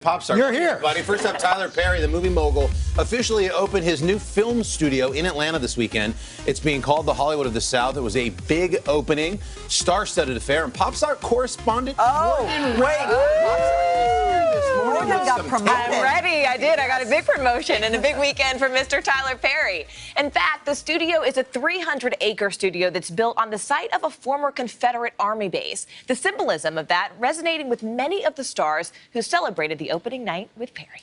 Pop star. You're here. Buddy. First up, Tyler Perry, the movie mogul, officially opened his new film studio in Atlanta this weekend. It's being called the Hollywood of the South. It was a big opening, star-studded affair, and pop star correspondent. Got promoted. I'm ready. I did. I got a big promotion and a big weekend for Mr. Tyler Perry. In fact, the studio is a 300-acre studio that's built on the site of a former Confederate Army base. The symbolism of that resonating with many of the stars who celebrated the opening night with Perry.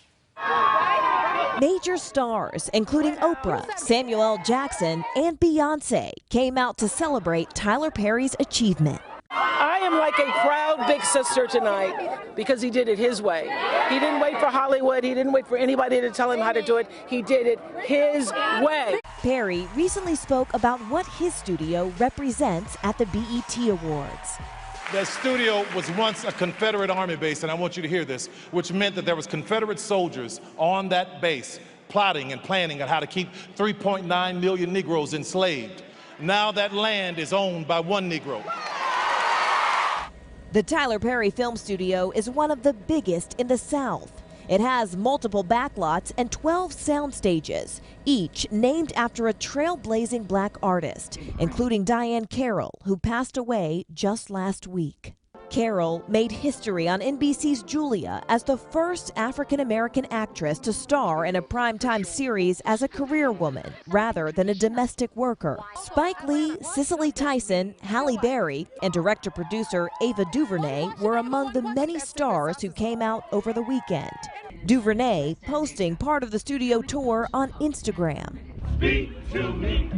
Major stars, including Oprah, Samuel L. Jackson, and Beyonce, came out to celebrate Tyler Perry's achievement. I am like a proud big sister tonight because he did it his way. He didn't wait for Hollywood. He didn't wait for anybody to tell him how to do it. He did it his way. Perry recently spoke about what his studio represents at the BET Awards. The studio was once a Confederate Army base, and I want you to hear this, which meant that there was Confederate soldiers on that base plotting and planning on how to keep 3.9 million Negroes enslaved. Now that land is owned by one Negro. The Tyler Perry Film Studio is one of the biggest in the South. It has multiple backlots and 12 sound stages, each named after a trailblazing black artist, including Diane Carroll, who passed away just last week. Carroll made history on NBC's Julia as the first African-American actress to star in a primetime series as a career woman rather than a domestic worker. Spike Lee, Cicely Tyson, Halle Berry, and director-producer Ava DuVernay were among the many stars who came out over the weekend. DuVernay posting part of the studio tour on Instagram. Speak to me.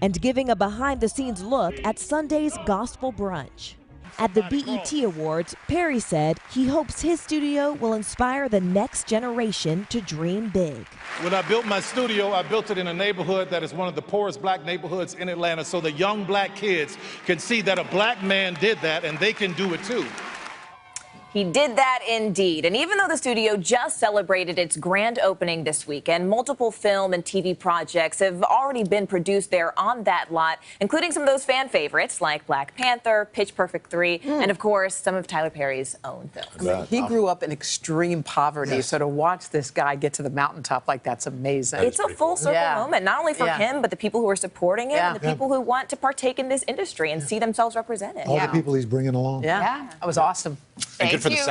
And giving a behind-the-scenes look at Sunday's gospel brunch. At the BET Awards, Perry said he hopes his studio will inspire the next generation to dream big. When I built my studio, I built it in a neighborhood that is one of the poorest black neighborhoods in Atlanta, so the young black kids can see that a black man did that and they can do it too. He did that indeed. And even though the studio just celebrated its grand opening this weekend, multiple film and TV projects have already been produced there on that lot, including some of those fan favorites like Black Panther, Pitch Perfect 3, and of course, some of Tyler Perry's own films. I mean, he grew up in extreme poverty, so to watch this guy get to the mountaintop like that's amazing. It's a full circle moment, not only for him, but the people who are supporting him and the people who want to partake in this industry and see themselves represented. All the people he's bringing along. That was awesome. And good for the South.